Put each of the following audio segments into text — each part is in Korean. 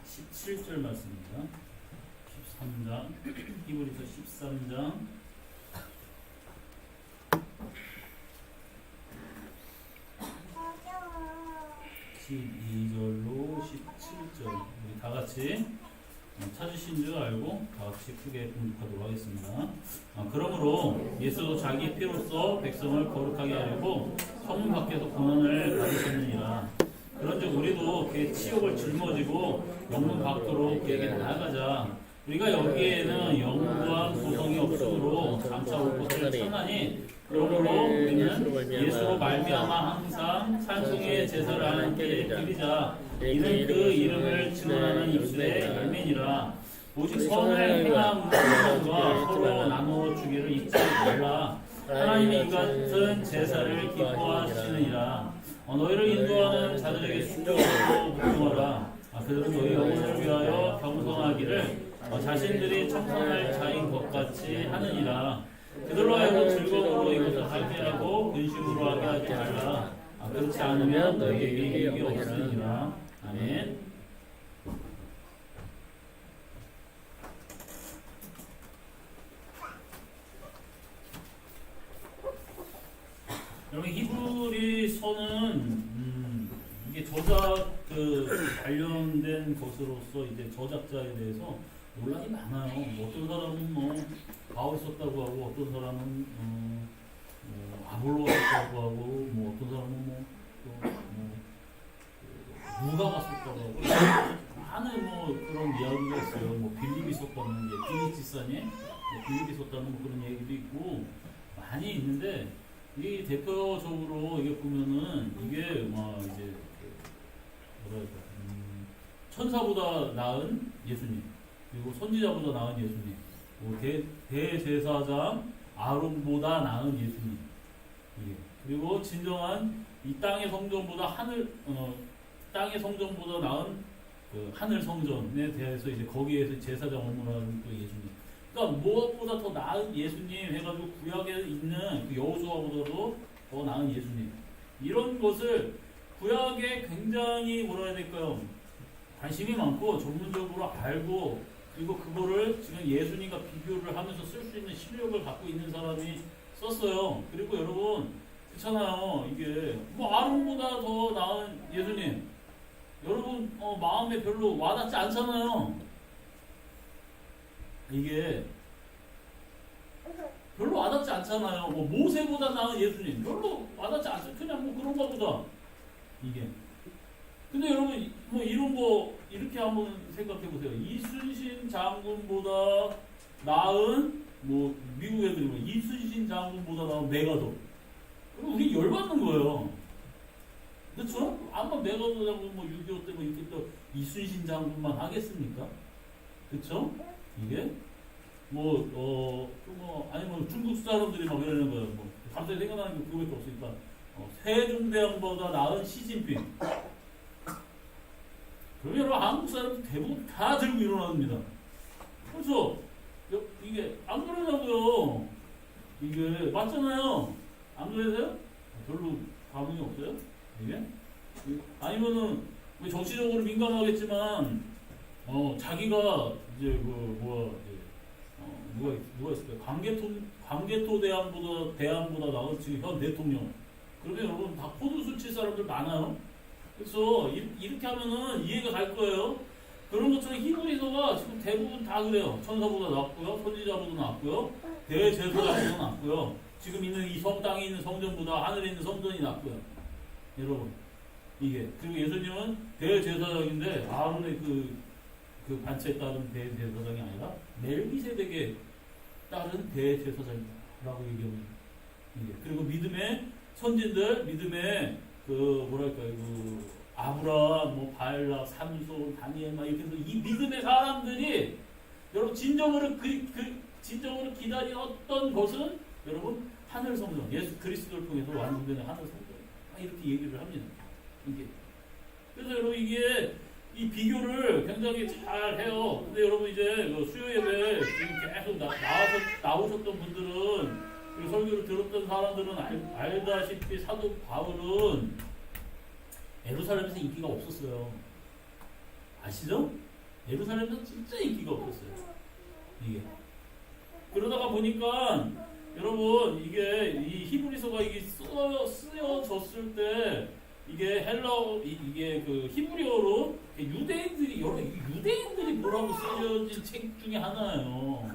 17절 말씀입니다. 13장, 히브리서 13장 12절로 17절 우리 다 같이 찾으신 줄 알고 다 같이 크게 공독하도록 하겠습니다. 그러므로 예수도 자기 피로써 백성을 거룩하게 하려고 성문 밖에서 고난을 받으셨느니라. 그런즉 우리도 그의 치욕을 짊어지고 영문 밖으로 그에게 나아가자. 우리가 여기에는 영구한 고통이 없으므로 장차 올 것을 청하니 그러므로 우리는 예수로 말미암아 항상 찬송의 제사를 하는 때 드리자. 이는 그 이름을 증언하는 입술의 열매니라. 오직 선을 행한 사람과 서로 나누어 주기를 잊지 말라. 하나님이 이 같은 제사를 기뻐하시느니라. 너희를 인도하는 자들에게 순종하고 복종하라. 그들은 너희 영혼을 위하여 겸손하기를 자신들이 청산할 자인 것 같이 하느니라. 그들로 하여금 즐거움으로 이것을 하게 하고 근심으로 하게 하지 말라. 그렇지 않으면 너희에게 이익이 없으니라. 아멘. 여러분 히브리서는 이게 저작 관련된 것으로서 이제 저작자에 대해서 논란이 많아요. 어떤 사람은 바울 썼다고 하고 어떤 사람은 아볼로 썼다고 하고 어떤 사람은 누가가 썼다고 하고 많은 그런 이야기가 있어요. 빌립이 썼다는 게 빌립지사님 빌립이 썼다는 그런 얘기도 있고 많이 있는데 이 대표적으로 이게 보면은 이게 이제 천사보다 나은 예수님 그리고 선지자보다 나은 예수님 대제사장 아론보다 나은 예수님 그리고 진정한 이 땅의 성전보다 땅의 성전보다 나은 그 하늘 성전에 대해서 이제 거기에서 제사장 업무를 하는 그 예수님. 그러니까 무엇보다 더 나은 예수님 해가지고 구약에 있는 그 여호수아보다도 더 나은 예수님. 이런 것을 구약에 굉장히 뭐라 해야 될까요? 관심이 많고 전문적으로 알고 그리고 그거를 지금 예수님과 비교를 하면서 쓸 수 있는 실력을 갖고 있는 사람이 썼어요. 그리고 여러분 그렇잖아요. 이게 아론보다 더 나은 예수님. 여러분 마음에 별로 와닿지 않잖아요. 이게 별로 와닿지 않잖아요. 모세보다 나은 예수님 별로 와닿지 않죠. 그냥 그런가 보다. 이게 근데 여러분 이런 거 이렇게 한번 생각해 보세요. 이순신 장군보다 나은 미국 애들이 이순신 장군보다 나은 메가더. 그럼 우리 열받는 거예요. 그렇죠? 아마 메가더 장군 6.25 때 이렇게 또 이순신 장군만 하겠습니까? 그렇죠? 이게 아니면 중국 사람들이 이러는 거예요. 갑자기 생각나는 게 그거밖에 없으니까 세종대왕보다 나은 시진핑. 그러면 여러분 한국 사람들 대부분 다 들고 일어납니다. 그렇죠? 이게 안 그러냐고요. 이게 맞잖아요. 안 그러세요? 별로 감흥이 없어요? 이게? 아니면은 정치적으로 민감하겠지만 자기가 이제 누가 있을까요? 광개토 대왕보다 나은 지금 현 대통령. 그러면 여러분 다 포도술 칠 사람들 많아요. 그래서 이렇게 하면은 이해가 갈 거예요. 그런 것처럼 히브리서가 지금 대부분 다 그래요. 천사보다 낫고요, 선지자보다 낫고요, 대제사장보다 낫고요. 지금 있는 이 땅에 있는 성전보다 하늘에 있는 성전이 낫고요. 여러분 이게 그리고 예수님은 대제사장인데 아론의 그 반차에 따른 대제사장이 아니라 멜기세덱에 따른 대제사장이라고 얘기합니다. 이게 그리고 믿음의 선진들, 믿음의 아브라함, 바엘락, 삼손, 다니엘 이렇게 해서 이 믿음의 사람들이 여러분 진정으로 진정으로 기다렸던 것은 여러분 하늘 성전, 예수 그리스도를 통해서 완성되는 하늘 성전. 이렇게 얘기를 합니다. 이게 그래서 여러분 이게 이 비교를 굉장히 잘 해요. 근데 여러분 이제 수요 예배 지금 계속 나오셨던 분들은 설교를 들었던 사람들은 알다시피 사도 바울은 예루살렘에서 인기가 없었어요. 아시죠? 예루살렘은 진짜 인기가 없었어요. 이게 그러다가 보니까 여러분 이게 이 히브리서가 이게 쓰여졌을 때 이게 이게 그 히브리어로 유대인들이 뭐라고 쓰여진 책 중에 하나예요.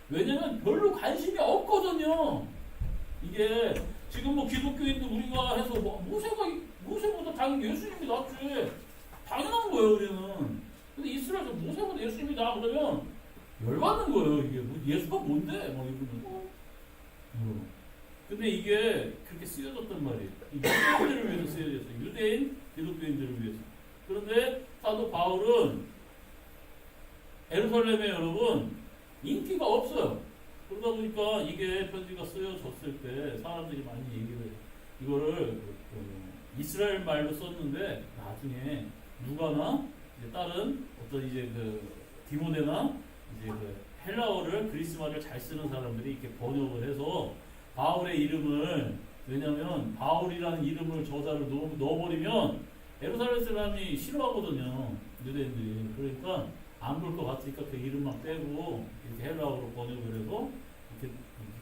왜냐면 별로 관심이 없거든요. 이게 지금 뭐 기독교인들 우리가 해서 뭐 모세보다 당연히 예수님이 낫지. 당연한 거예요, 우리는. 근데 이스라엘에서 모세보다 예수님이 나 그러면 열받는 거예요. 이게 뭐 예수가 뭔데? 막 이러면. 근데 이게 그렇게 쓰여졌단 말이에요. 유대인들을 위해서 쓰여졌어요. 유대인, 기독교인들을 위해서. 그런데 사도 바울은 에루살렘에 여러분 인기가 없어요. 그러다 보니까 이게 편지가 쓰여졌을 때 사람들이 많이 얘기를 해요. 이거를 이스라엘 말로 썼는데 나중에 누가나 이제 다른 어떤 이제 그 디모데나 이제 그 헬라어를 그리스 말을 잘 쓰는 사람들이 이렇게 번역을 해서 바울의 이름을 왜냐면 바울이라는 이름을 저자를 넣어버리면 예루살렘 사람이 싫어하거든요. 유대인들이. 그러니까 안 볼 것 같으니까 그 이름만 빼고 이렇게 헬라어로 번역을 해서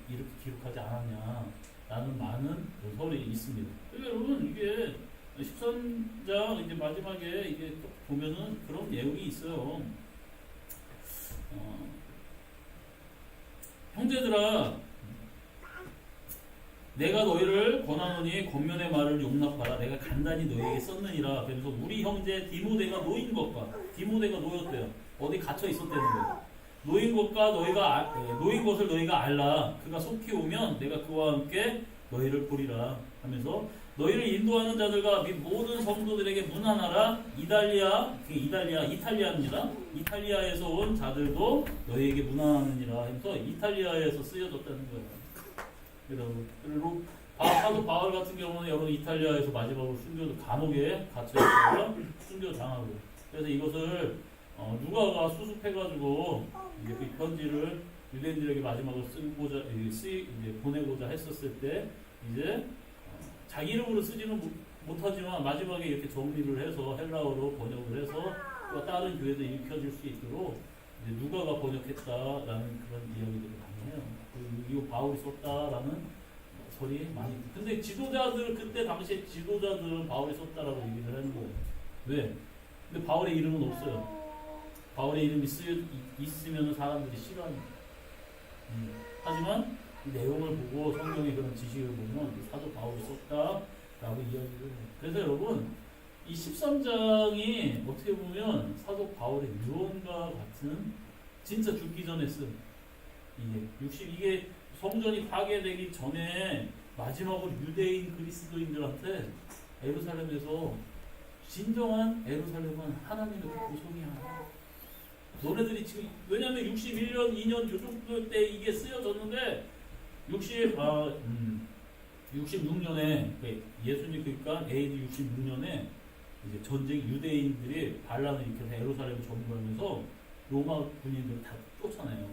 이렇게 기록하지 않았냐 라는 많은 설이 있습니다. 그러니까 여러분 이게 13장 이제 마지막에 이게 또 보면은 그런 내용이 있어요. 형제들아 내가 너희를 권하노니 권면의 말을 용납하라. 내가 간단히 너희에게 썼느니라. 그래서 우리 형제 디모데가 놓인 것과 디모데가 놓였대요. 어디 갇혀 있었다는 거예요. 놓인 것과 놓인 것을 너희가 알라. 그가 속히 오면 내가 그와 함께 너희를 보리라 하면서 너희를 인도하는 자들과 및 모든 성도들에게 문안하라. 이탈리아입니다. 이탈리아에서 온 자들도 너희에게 문안하느니라 해서 이탈리아에서 쓰여졌다는 거예요. 그리고 사도 바울 같은 경우는 여러분 이탈리아에서 마지막으로 감옥에 갇혀있다가 순교당하고 그래서 이것을 누가가 수습해가지고 이제 그 편지를 유대인들에게 마지막으로 이제 보내고자 했었을 때 이제 자기 이름으로 쓰지는 못하지만 마지막에 이렇게 정리를 해서 헬라어로 번역을 해서 또 다른 교회도 읽혀질 수 있도록 이제 누가가 번역했다라는 그런 이야기들을 많이 해요. 이거 바울이 썼다라는 설이 많이. 근데 지도자들 그때 당시에 지도자들은 바울이 썼다라고 얘기를 하는 거예요. 왜? 근데 바울의 이름은 없어요. 바울의 이름이 있으면 사람들이 싫어합니다. 하지만 이 내용을 보고 성경의 그런 지식을 보면 사도 바울이 썼다라고 이야기를 해요. 그래서 여러분 이 13장이 어떻게 보면 사도 바울의 유언과 같은 진짜 죽기 전에 쓴 이게 성전이 파괴되기 전에 마지막으로 유대인 그리스도인들한테 예루살렘에서 진정한 예루살렘은 하나님의 구속이야. 너네들이 지금 왜냐하면 61년 2년 요 정도 때 이게 쓰여졌는데 66년에 예수님 그러니까 AD 66년에 이제 전쟁 유대인들이 반란을 일으켜서 예루살렘을 점거하면서 로마 군인들을 다 쫓아내요.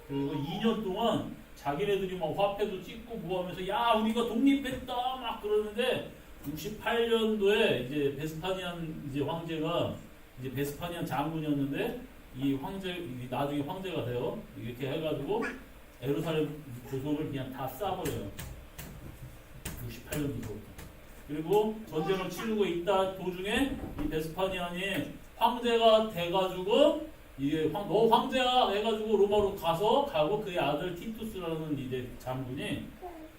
그리고 2년 동안 자기네들이 막 화폐도 찍고 뭐 하면서 야 우리가 독립했다 막 그러는데 68년도에 이제 베스파니안 이제 황제가 이제 베스파니안 장군이었는데 이 황제 나중에 황제가 돼요. 이렇게 해가지고 예루살렘 고속을 그냥 다 쏴버려요. 68년도부터. 그리고 전쟁을 치르고 있다 도중에 이 베스파니안이 황제가 돼가지고 이게 너 황제야 해가지고 로마로 가고 그의 아들 티투스라는 이제 장군이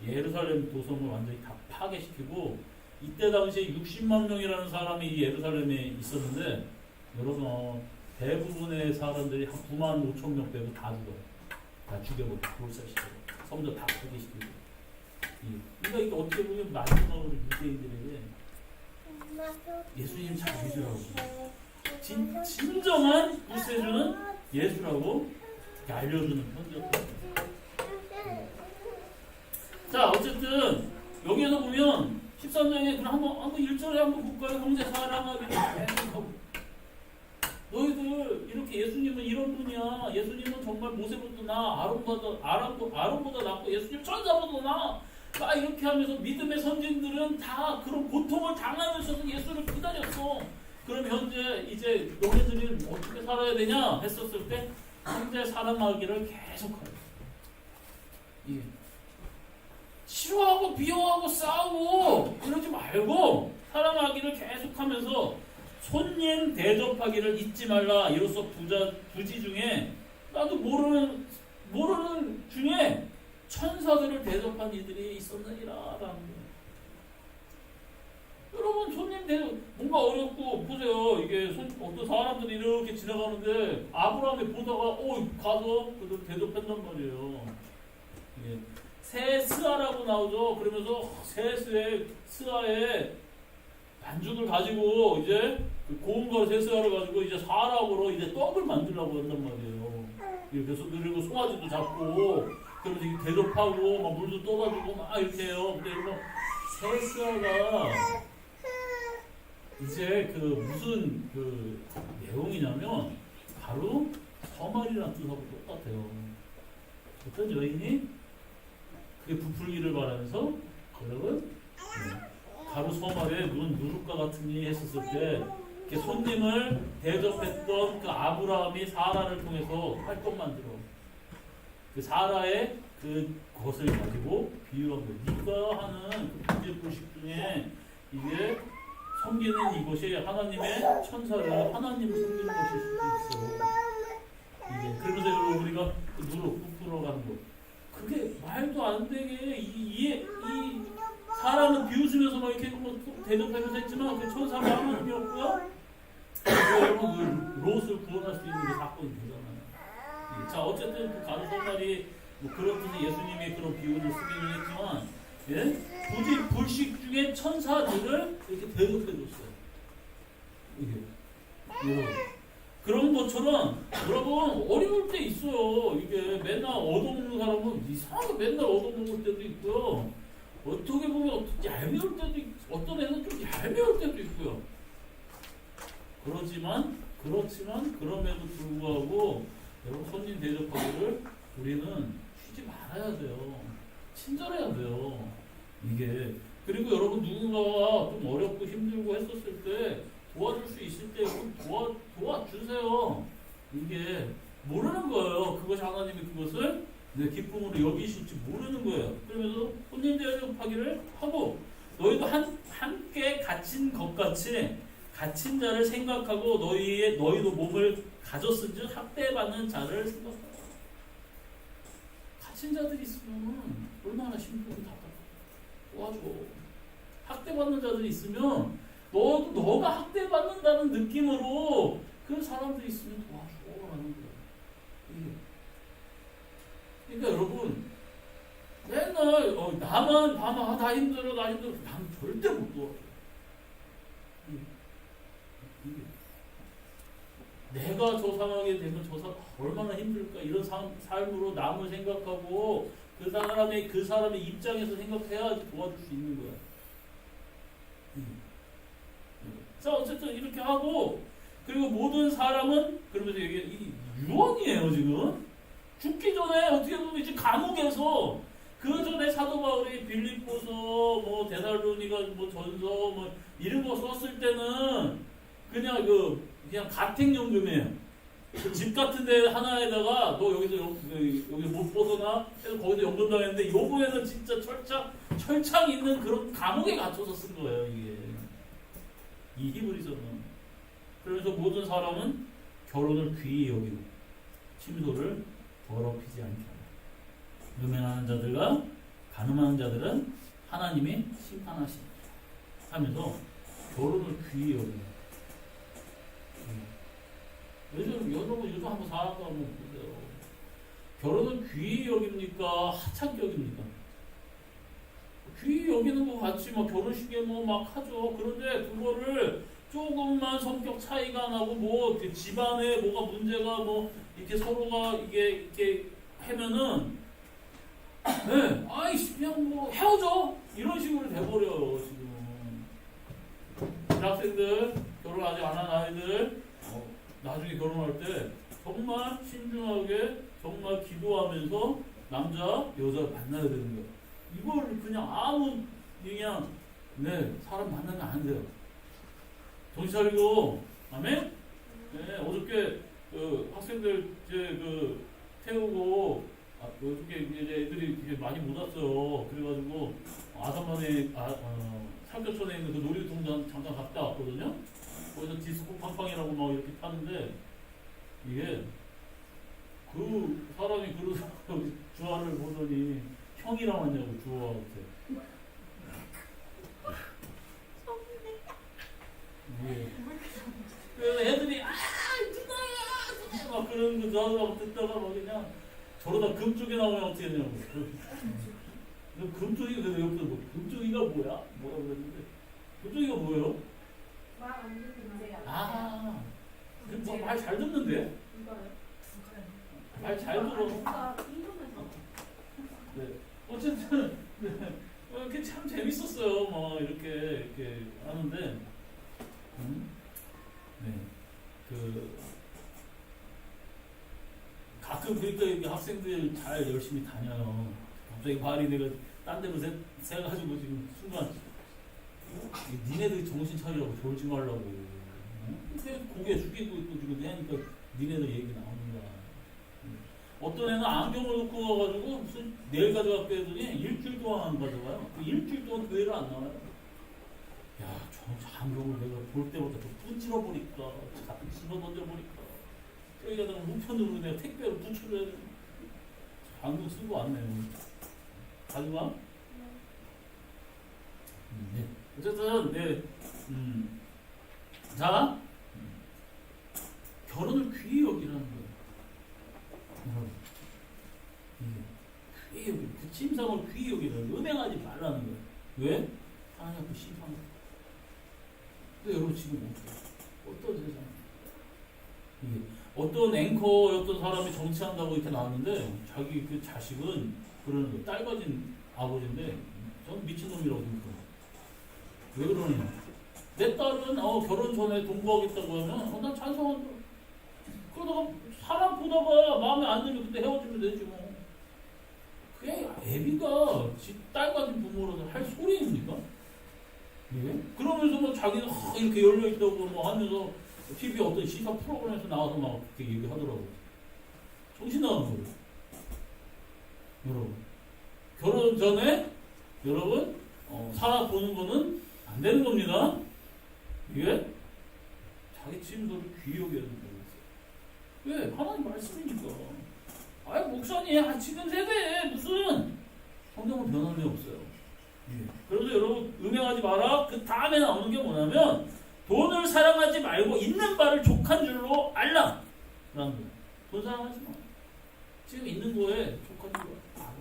예루살렘 도성을 완전히 다 파괴시키고 이때 당시에 60만 명이라는 사람이 이 예루살렘에 있었는데 여러분 대부분의 사람들이 한 9만 5천 명 빼고 다 죽어요. 다 죽여버려. 돌살시키고 성전 다 파괴시키고. 그러니까 이게 어떻게 보면 마지막으로 유대인들에게 예수님 잘 믿으라고 진정한 구세주는 예수라고 알려주는 편지였어요. 자 어쨌든 여기에서 보면 13장에 그럼 한번 1절에 한번 볼까요? 형제 사랑하기를 계속하고 너희들 이렇게 예수님은 이런 분이야. 예수님은 정말 모세보다 나 아론보다 낫고 예수님 천사보다 나 이렇게 하면서 믿음의 선진들은 다 그런 고통을 당하면서도 예수를 기다렸어. 그럼 현재 이제 너네들이 어떻게 살아야 되냐 했었을 때 현재 사랑하기를 계속하요. 예. 싫어하고 비호하고 싸우고 이러지 말고 사랑하기를 계속하면서 손님 대접하기를 잊지 말라. 이로써 부지 중에 나도 모르는 중에 천사들을 대접한 이들이 있었느니라 라는 거예요. 여러분 손님 대접 뭔가 어렵고 보세요. 이게 어떤 사람들이 이렇게 지나가는데 아브라함이 보다가 가서 그들 대접한단 말이에요. 예. 새 스아라고 나오죠. 그러면서 새 스아에 반죽을 가지고 이제 고운 거 새 스아를 가지고 이제 사락으로 이제 떡을 만들려고 한단 말이에요. 그래서 그리고 송아지도 잡고 그러면서 이렇게 대접하고 막 물도 떠가지고 막 이렇게 해요. 근데 이거 새 스아가 이제 그 무슨 그 내용이냐면 바로 서말이라는 뜻하고 똑같아요. 어떤 여인이 그게 부풀기를 바라면서 여러분 바로 서말에 누룩과 같은 일이 했었을 때 손님을 대접했던 그 아브라함이 사라를 통해서 할 것만 들어 그 사라의 그것을 가지고 비유한 거예요. 네가 하는 그 부재불식 중에 이게 섬기는 이것이 하나님의 천사를 하나님을 섬기는 것일 수도 있어. 이게 그러면서 여러분 우리가 누룩 부풀어가는 거 그게 말도 안 되게 이 사람은 비웃으면서 막 이렇게 대접하면서 했지만 그 천사가 하나님이었고요. 여러분 그 롯을 구원할 수 있는 그 사건이 되잖아요. 자 어쨌든 그 가누설날이 뭐 그런 뜻의 예수님의 그런 비유를 쓰기는 했지만 예? 부지 불식 중에 천사들을 이렇게 대접해줬어요. 이게 여러분 그런 것처럼 여러분 어려울 때 있어요. 이게 맨날 얻어먹는 사람은 이상하게 맨날 얻어먹을 때도 있고요. 어떻게 보면 얄미울 때도 있고 어떤 애는 좀 얄미울 때도 있고요. 그렇지만 그럼에도 불구하고 여러분 손님 대접하기를 우리는 쉬지 말아야 돼요. 친절해야 돼요. 이게 그리고 여러분 누군가가 좀 어렵고 힘들고 했었을 때 도와줄 수 있을 때 도와주세요. 이게 모르는 거예요. 그것이 하나님이 그것을 내 기쁨으로 여기실지 모르는 거예요. 그러면서 손님 대접하기를 하고 너희도 함께 갇힌 것 같이 갇힌 자를 생각하고 너희도 몸을 가졌은즉 학대받는 자를 생각하라. 갇힌 자들이 있으면 얼마나 힘들고 답답해. 도와줘. 학대받는 자들이 있으면 너가 학대받는다는 느낌으로 그 사람들이 있으면 도와줘라는 거예요. 그러니까 여러분 맨날 나만 봐봐 나 힘들어 난 절대 못 도와줘. 내가 저 상황에 되면 저 사람 얼마나 힘들까 이런 삶으로 남을 생각하고 그 사람의 입장에서 생각해야지 도와줄 수 있는 거야. 자 어쨌든 이렇게 하고 그리고 모든 사람은 그러면서 이게 유언이에요. 지금 죽기 전에 어떻게 보면 이제 감옥에서 그 전에 사도 바울이 빌립보서 뭐 데살로니가 뭐 전서 뭐 이런 거 썼을 때는 그냥 가택연금이에요. 집 같은 데 하나에다가 너 여기 못 벗어나 해서 거기서 연금 당했는데 요번에는 진짜 철창 있는 그런 감옥에 갇혀서 쓴 거예요. 이게 이 히브리서는. 그래서 모든 사람은 결혼을 귀히 여기고 침소를 더럽히지 않게 하라. 음행하는 자들과 간음하는 자들은 하나님이 심판하시리라 하면서 결혼을 귀히 여기고. 요즘 한번 살아가 한번 보세요. 결혼은 귀히 여깁니까? 하찮게 여깁니까? 귀히 여기는 것 같이 막 결혼식에 뭐 막 하죠. 그런데 그거를 조금만 성격 차이가 나고 뭐 집안에 뭐가 문제가 뭐 이렇게 서로가 이렇게 하면은 네, 아이씨 그냥 뭐 헤어져 이런 식으로 돼버려요 지금. 대학생들 결혼 아직 안 한 아이들 나중에 결혼할 때 정말 신중하게 정말 기도하면서 남자 여자 만나야 되는 거예요. 이걸 그냥 아무 그냥 사람 만나면 안 돼요. 정신 차리고, 아멘? 네, 어저께 그 학생들 이제 그 태우고 어저께 이제 애들이 이렇게 많이 못 왔어요. 그래가지고 아산만에 삼겹천에 있는 그 놀이동산 잠깐 갔다 왔거든요. 거기서 디스코 팡팡이라고 막 이렇게 타는데 이게 그 사람이 그러더라고. 주아를 보더니 형이랑 왔냐고 주아한테. 그래서 애들이 누나야 막 그런 거 나오고 듣다가 막 그냥 저러다 금쪽이 나오면 어떻게 되냐고. 금쪽이가 그래서 옆에서 뭐 금쪽이가 뭐야? 뭐라고 그랬는데 금쪽이가 뭐예요? 말안 듣는데. 말 잘 듣는데? 말 잘 들어. 네. 어쨌든 네. 이렇게 참 재밌었어요. 뭐 이렇게 하는데, 네. 그 가끔 그러니까 이렇게 학생들 잘 열심히 다녀요. 갑자기 발이 내가 딴 데로 새가지고 지금 순간 니네들이 정신 차리라고 졸지 말라고. 고개 숙이고 있고 지금 하니까 니네들 얘기 나오는 거야. 어떤 애는 안경을 놓고 와가지고 무슨 내일 가져갈게 했더니 일주일 동안 안 가져가요. 그 일주일 동안 교회를 안 나와요. 야, 저 안경을 내가 볼 때마다 좀 분질러 버릴까, 자꾸 집어 던져 버릴까. 여기다가 우편으로 내가 택배로 부출해야 돼. 안경 쓰고 왔네요. 가져가? 네. 어쨌든 네. 자, 결혼을 귀히 여기라는 거예요. 여러분, 귀히 여기, 그 침상을 귀히 여기라는 거예요. 음행하지 말라는 거예요. 왜? 하나님 앞에 심판. 근데 여러분 지금 어떤 세상? 어떤 앵커였던 사람이 정치한다고 이렇게 나왔는데 자기 그 자식은 그러는 거예요. 딸 가진 아버지인데 저는 미친놈이라고 생각해요. 왜 그러느냐? 내 딸은 결혼 전에 동거하겠다고 하면 난 찬성한다. 그러다가 사람 보다가 마음에 안 들면 그때 헤어지면 되지 뭐. 그게 애비가 딸 가진 부모로서 할 소리입니까? 예? 그러면서 뭐 자기는 이렇게 열려있다고 뭐 하면서 TV 어떤 시사 프로그램에서 나와서 막 그렇게 얘기하더라고요. 정신 나가는 거예요. 여러분. 결혼 전에 여러분 살아보는 거는 안 되는 겁니다. 이게 자기 침소를 귀히 여겨야 된다고 했어요. 왜? 하나님 말씀이니까. 아이 목사님 지금 세대에 무슨 성경은 변한 게 없어요. 예. 그래서 여러분 음행하지 마라. 그 다음에 나오는 게 뭐냐면 돈을 사랑하지 말고 있는 바를 족한 줄로 알라. 라는 거예요. 돈 사랑하지 마. 지금 있는 거에 족한 줄로 알아.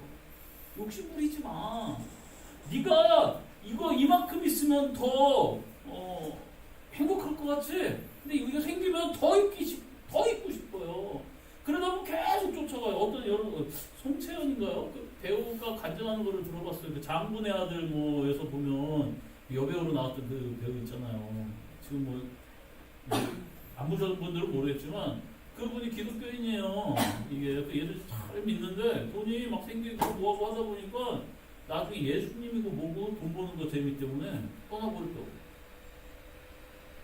욕심 부리지 마. 네가 이거 이만큼 있으면 더 행복할 것 같지? 근데 이거 생기면 더 있고 싶어요. 그러다 보면 계속 쫓아가요. 어떤 여러분 송채연인가요? 그 배우가 간증하는 거를 들어봤어요. 그 장군의 아들 뭐에서 보면 여배우로 나왔던 그 배우 있잖아요. 지금 뭐 안 보셨던 분들은 모르겠지만 그분이 기독교인이에요. 이게 그 얘들 잘 믿는데 돈이 막 생기고 뭐하고 하다 보니까 나중에 예수님이고 뭐고 돈 버는 거 재미 때문에 떠나버렸다고.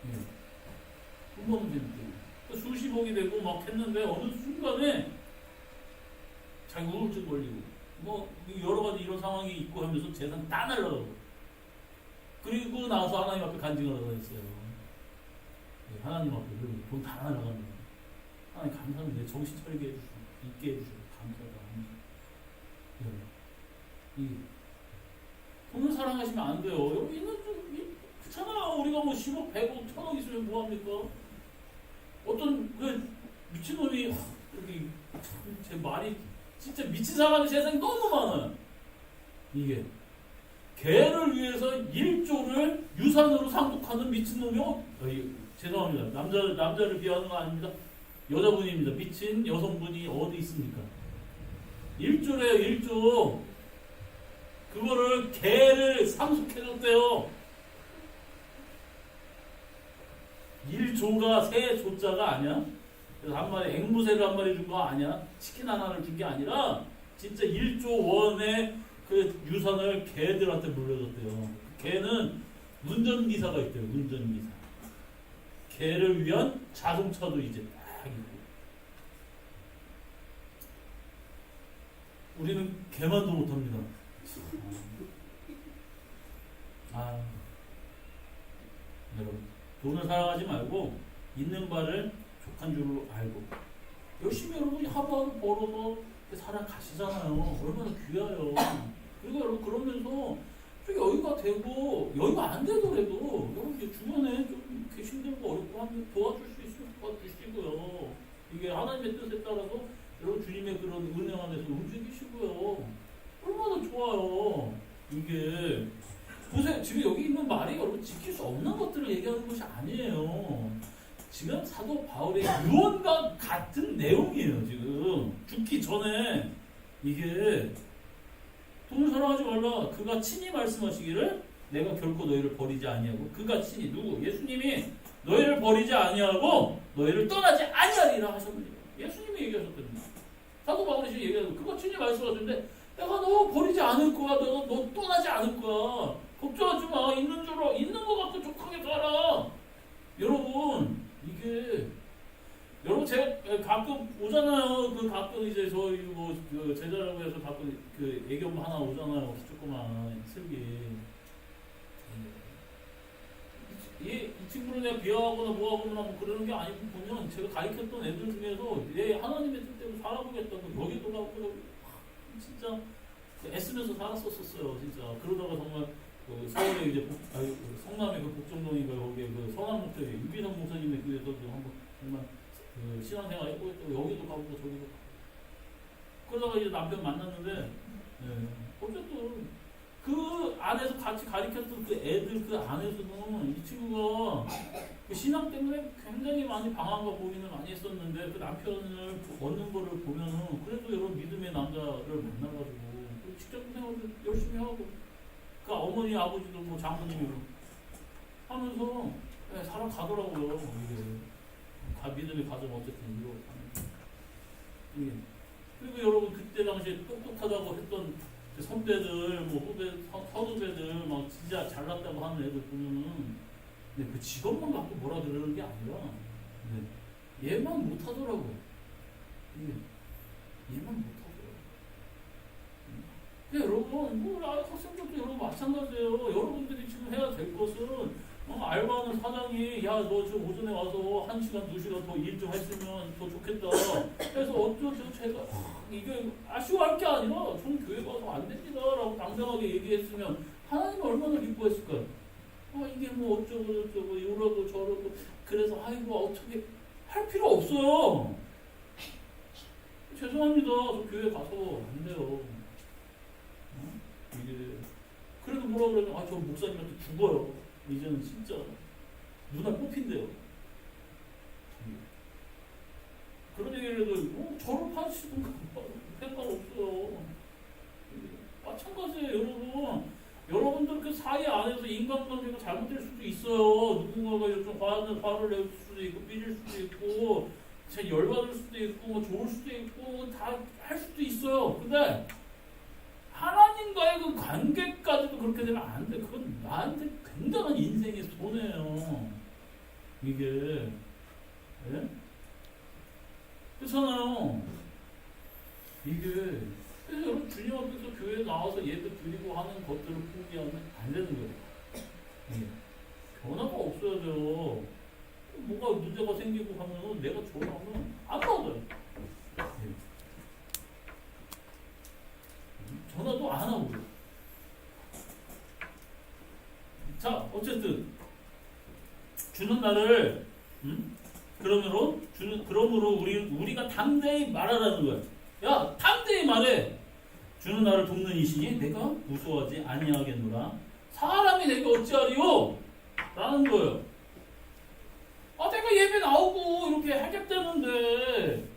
예. 돈 버는 재미 때문에. 수십억이 되고 막 했는데 어느 순간에 자기 우울증 걸리고 뭐 여러 가지 이런 상황이 있고 하면서 재산 다 날라가고 그리고 나서 하나님 앞에 간증을 하다 했어요. 예, 하나님 앞에 돈 다 날라가는 거예요. 하나님 감사합니다. 정신 차리게 해주시고 있게 해주시고 감사하다. 이 돈을 사랑하시면 안 돼요. 여기 있는 좀 그렇잖아. 우리가 뭐 10억, 100억, 1000억 있으면 뭐합니까? 어떤 그 미친놈이 여기 제 말이 진짜 미친 사람이 세상에 너무 많아요. 이게 개를 위해서 1조를 유산으로 상속하는 미친놈이 죄송합니다. 남자를 비하하는 거 아닙니다. 여자분입니다. 미친 여성분이 어디 있습니까? 1조래요. 1조. 그거를 개를 상속해줬대요. 1조가 새 조자가 아니야. 그래서 한 마리 앵무새를 한 마리 준 거 아니야. 치킨 하나를 준 게 아니라 진짜 1조 원의 그 유산을 개들한테 물려줬대요. 개는 운전기사가 있대요. 운전기사. 개를 위한 자동차도 이제 딱 있고. 우리는 개만도 못합니다. 아, 여러분 돈을 사랑하지 말고 있는 바를 족한 줄로 알고 열심히 여러분이 하루하루 벌어서 살아가시잖아요. 얼마나 귀해요. 그리고 여러분 그러면서 좀 여유가 되고 여유가 안 되더라도 여러분 주변에 좀 이렇게 힘들고 어렵고 하면 도와줄 수 있으면 도와주시고요. 이게 하나님의 뜻에 따라서 여러분 주님의 그런 은혜 안에서 움직이시고요. 얼마나 좋아요. 이게 보세요. 지금 여기 있는 말이 여러분 지킬 수 없는 것들을 얘기하는 것이 아니에요. 지금 사도 바울의 유언과 같은 내용이에요. 지금 죽기 전에 이게 돈을 사랑하지 말라. 그가 친히 말씀하시기를 내가 결코 너희를 버리지 아니하고 그가 친히 누구? 예수님이 너희를 버리지 아니하고 너희를 떠나지 아니하리라 하셨느니라. 예수님이 얘기하셨거든요. 사도 바울이 지금 얘기하는 그가 친히 말씀하셨는데 내가 너 버리지 않을 거야. 너 떠나지 않을 거야. 걱정하지 마. 있는 거 갖고 족하게 살아. 여러분 이게 여러분 제가 가끔 오잖아요. 그 가끔 이제 저희 그 제자라고 해서 가끔 그 애견 하나 오잖아요. 조그만 슬기. 이 친구를 내가 비하하거나 뭐하거나 뭐 그러는 게 아니고 보면 제가 가르쳤던 애들 중에서 얘 하나님의 뜻대로 살아보겠다고 여기도 가고 진짜 애쓰면서 살았었어요. 진짜 그러다가 정말 그 서울에 이제 성남의 그 북정동인가 거기에 그 성남목적에 유기성 목사님의 교회에서도 한번 정말 그 신앙생활 했고 또 여기도 가고 저기도 가고 그러다가 이제 남편 만났는데 어쨌든 그 안에서 같이 가르쳤던 그 애들 그 안에서는 이 친구가 그 신앙 때문에 굉장히 많이 방황과 고민을 많이 했었는데 그 남편을 얻는 거를 보면은 그래도 여러분 믿음의 남자를 만나가지고 직접 생활을 열심히 하고 그 어머니 아버지도 뭐 장모님이고 하면서 살아가더라고요. 이게 믿음의 가정 어쨌든 이거 그리고 여러분 그때 당시에 똑똑하다고 했던 선배들 뭐 후배 선후배들 막 진짜 잘났다고 하는 애들 보면은 근데 그 직업만 갖고 뭐라 그러는 게 아니라 얘만 못하더라고. 얘만 못하더라고. 여러분 뭐 학생들도 여러분 마찬가지예요. 여러분들이 지금 해야 될 것은 알바하는 사장이 야 너 지금 오전에 와서 1시간 2시간 더 일 좀 했으면 더 좋겠다. 그래서 어쩌죠 제가 이게 아쉬워할 게 아니라 전 교회 가서 안 됩니다 라고 당당하게 얘기했으면 하나님 얼마나 기뻐했을까요? 이게 뭐 어쩌고 저쩌고 이러고 저러고 그래서 아이고 어떻게 할 필요 없어요. 죄송합니다. 저 교회 가서 안 돼요. 이게 그래도 뭐라 그러면 저 목사님한테 죽어요. 이제는 진짜 눈알 뽑힌대요. 그런 얘기를 해도 졸업하시든가 상관없어요. 마찬가지예요. 여러분들 그 사이 안에서 인간관계가 잘못될 수도 있어요. 누군가가 좀 화를 낼 수도 있고 삐질 수도 있고 열받을 수도 있고 뭐 좋을 수도 있고 다 할 수도 있어요. 근데 하나님과의 그 관계까지도 그렇게 되면 안 돼. 그건 나한테 굉장한 인생의 손해예요. 이게 그렇잖아요. 이게 그래서 여러분 주님 앞에서 교회에 나와서 예배 드리고 하는 것들을 포기하면 안 되는 거예요. 변화가 없어야 돼요. 뭐가 문제가 생기고 하면 내가 전화하면 안 받아요. 전화도 안 하고요. 자, 어쨌든 주는 날을 그러므로 우리가 담대히 말하라는 거야. 야, 담대히 말해. 주는 나를 돕는 이시니 내가 무서워하지 아니하겠노라. 사람이 내게 어찌하리요? 라는 거예요. 내가 예배 나오고 이렇게 하겠다는데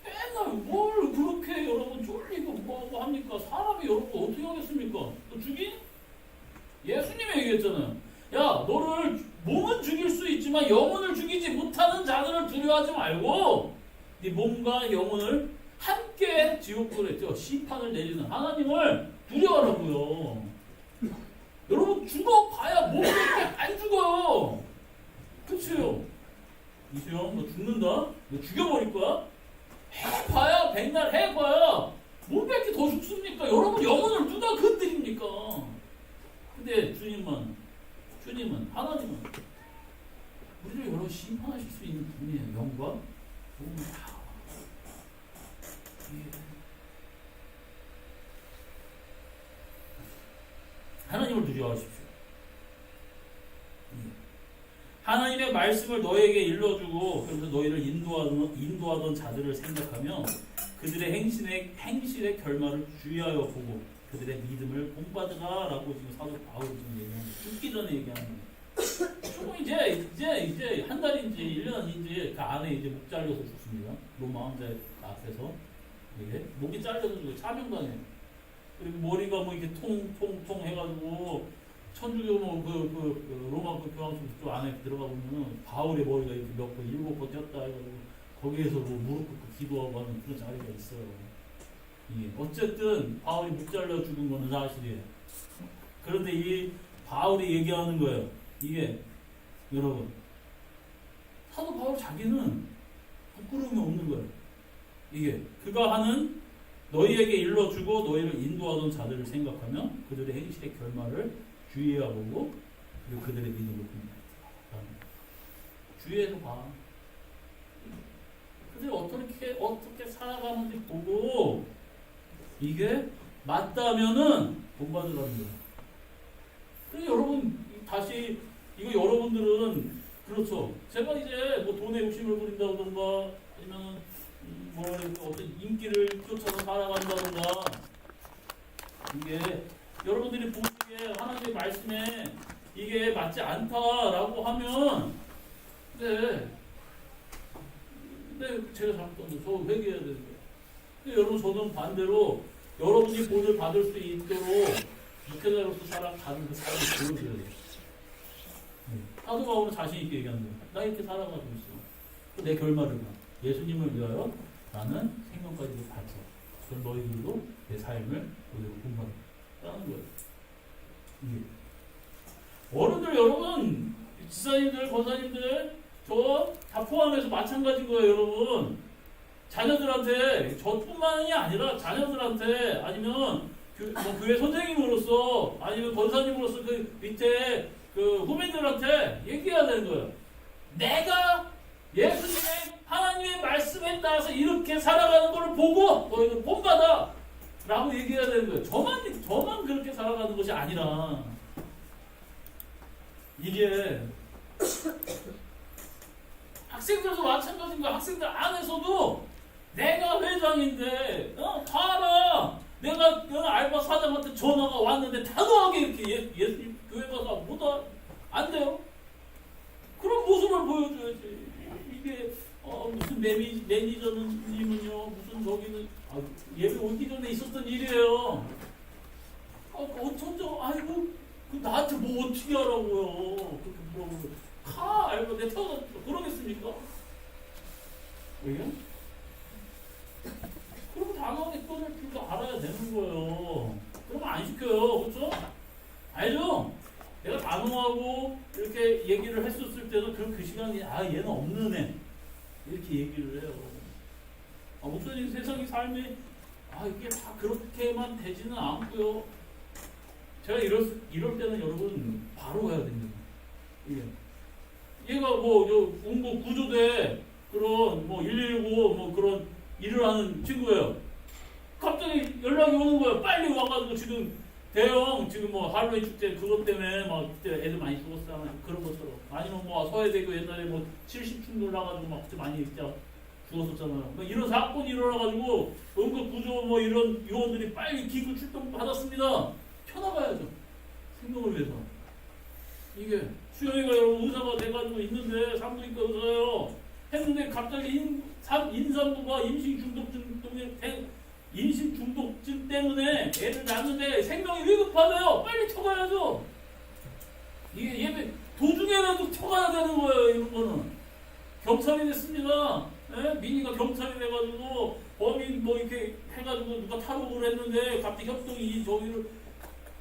맨날 뭘 그렇게 여러분 쫄리고 뭐하고 합니까? 사람이 여러분 어떻게 하겠습니까? 너 죽인? 예수님이 얘기했잖아요. 야, 너를 몸은 죽일 수 있지만 영혼을 죽이지 못하는 자들을 두려워하지 말고 네 몸과 영혼을 함께 지옥불에 심판을 내리는 하나님을 두려워하라고요. 여러분 죽어봐야 몸이 이렇게 안 죽어요. 그치요? 이수영 너 죽는다? 너 죽여버릴 거야? 해봐야 백날 해봐야 뭘 뺏기 더 죽습니까? 여러분 영혼을 누가 건드립니까? 근데 주님은 하나님은 우리를 여러 심판하실 수 있는 분이에요. 영과 복음을 다 하나님을 두려워하십시오. 하나님의 말씀을 너에게 일러주고 그래서 너희를 인도하던 자들을 생각하며 그들의 행실의 결말을 주의하여 보고 그들의 믿음을 본받으라라고 지금 사도 바울이 지금 얘기하는 거예요. 죽기 전에 얘기하는 거예요. 조금 이제 한 달인지 1년인지 그 안에 이제 목 잘려서 죽습니다. 로마 황제 앞에서 이게 목이 잘려서 죽어요. 사명당해요. 그리고 머리가 뭐 이렇게 통통 해가지고 천주교 그 로마 그 교황청 쪽 안에 들어가 보면은 바울의 머리가 이렇게 몇 번 7번 뛰었다 해가지고 거기에서 뭐 무릎 꿇고 기도하고 하는 그런 자리가 있어요. 이게 어쨌든 바울이 목 잘려 죽은 거는 사실이에요. 그런데 이 바울이 얘기하는 거예요. 이게 여러분 사도 바울 자기는 부끄러움이 없는 거예요. 이게 그가 하는 너희에게 일러주고 너희를 인도하던 자들을 생각하며 그들의 행실의 결말을 주의해야 보고 그리고 그들의 믿음을 본다. 주의해서 봐. 그들이 어떻게 살아가는지 보고 이게 맞다면은 본받으라는 거예요. 그래서 여러분 다시 이거 여러분들은 그렇죠. 제가 이제 뭐 돈에 욕심을 부린다던가 아니면 뭐 어떤 인기를 쫓아서 살아간다던가 이게 여러분들이 보시기에 하나님의 말씀에 이게 맞지 않다라고 하면 근데 제가 잘못했는데 저 회개해야 되는 거예요. 근데 여러분 저는 반대로 여러분이 본을 받을 수 있도록 목회자로서 살아가는 그 삶을 보여줘야 돼요. 사도 바울은 자신 있게 얘기하는 거예요. 나 이렇게 살아가고 있어. 내 결말을 봐. 예수님을 위하여 나는 생명까지도 바쳐. 그럼 너희들도 내 삶을 너희들 본받으라는 거예요. 이게. 어른들 여러분, 지사님들, 권사님들, 저 다 포함해서 마찬가지인 거예요, 여러분. 자녀들한테, 저뿐만이 아니라 자녀들한테 아니면 교회 선생님으로서 아니면 권사님으로서 그 밑에 그 후배들한테 얘기해야 되는 거예요. 내가 예수님의 하나님의 말씀에 따라서 이렇게 살아가는 것을 보고 너희는 본받아 라고 얘기해야 되는 거예요. 저만 그렇게 살아가는 것이 아니라 이게 학생들도 마찬가지인 거야. 학생들 안에서도 내가 회장인데 봐라 내가 알바 사장한테 전화가 왔는데 단호하게 이렇게 예수님 교회 가서 못 안 돼요. 그런 모습을 보여줘야지. 이게 무슨 매니저님은요 무슨 저기는 예배 오기 전에 있었던 일이에요. 어쩐지 아이고 나한테 뭐 어떻게 하라고요. 그렇게 물어보고 알바 내 태어나 그러겠습니까? 왜? 그럼 당황하게 끊을 줄도 알아야 되는 거예요. 그러면 안 시켜요. 그렇죠? 알죠? 내가 단호하고 이렇게 얘기를 했었을 때도 그 시간이 얘는 없는 애 이렇게 얘기를 해요. 목사님 세상의 삶이 이게 다 그렇게만 되지는 않고요. 제가 이럴 때는 여러분 바로 해야 됩니다. 얘가 공고 구조대 그런 119 그런 일을 하는 친구예요. 갑자기 연락이 오는 거예요. 빨리 와가지고 지금 지금 할로윈 축제 그것 때문에 그때 애들 많이 죽었어 그런 것처럼 아니면 서해대교 옛날에 70충돌 나가지고 그때 많이 죽었었잖아요. 이런 사건이 일어나가지고 응급 구조 이런 요원들이 빨리 기구 출동 받았습니다. 켜나가야죠. 생명을 위해서. 이게 수영이가 여러분 의사가 돼가지고 있는데 산부인과 의사예요. 했는데 갑자기 인산부가 임신 중독증 때문에 애를 낳는데 생명이 위급하대요. 빨리 켜가야죠. 이게 예배 도중에라도 켜가야 되는 거예요. 이런 거는 경찰이 됐습니다. 민희가 경찰이 돼가지고 범인 이렇게 해가지고 누가 탈옥을 했는데 갑자기 협동이 저기를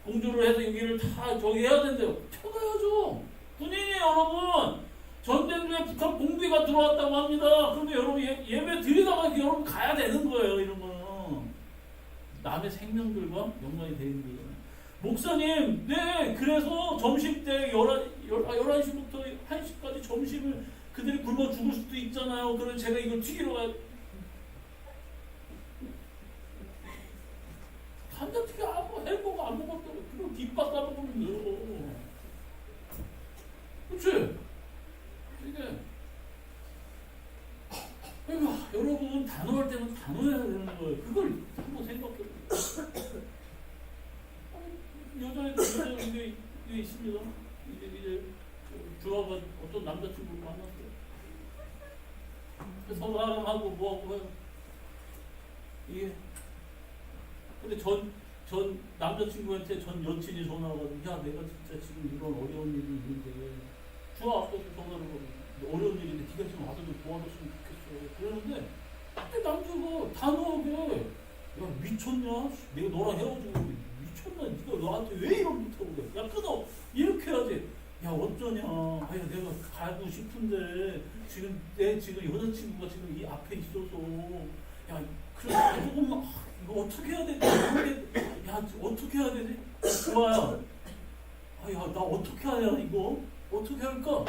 공조를 해서 여기를 다 저기 해야 된대요. 켜가야죠. 군인이 여러분 전쟁 중에 북한 공비가 들어왔다고 합니다. 그러면 여러분 예배 드리다가 여러분 가야 되는 거예요. 이런 거는 남의 생명들과 연관이 되어 있는 거예요. 목사님, 네, 그래서 점심 때 11시부터 1시까지 점심을 그들이 굶어 죽을 수도 있잖아요. 그래서 제가 이걸 튀기러 가야 감자튀김 햄버거 안 먹었다고 그럼 김밥 싸 먹으면 돼요. 그치? 이게 그러니까 여러분 단호할 때는 단호해야 되는 거예요. 그걸 한번 생각해보세요. 여전히 이게 있습니다. 이제 주아가 어떤 남자친구를 만났어요. 그래서 사람하고 뭐하고 해요. 이게 근데 전 남자친구한테 전 여친이 전화가지고 야 내가 진짜 지금 이런 어려운 일이 있는데 주아 앞에서 전화를 하고 어려운 일인데 네가 지금 와서 좀 도와줬으면 좋겠어. 그러는데 그때 남자가 단호하게 야 미쳤냐? 내가 너랑 헤어지고 미쳤나? 네가 나한테 왜 이런 못하고 그래? 야 끊어! 이렇게 해야지. 야 어쩌냐? 아야 내가 가고 싶은데 지금 내 지금 여자친구가 지금 이 앞에 있어서 야 그래 조금만 이거 어떻게 해야 되지? 야 어떻게 해야 되지? 좋아요. 아야 나 어떻게 해야 이거 어떻게 할까?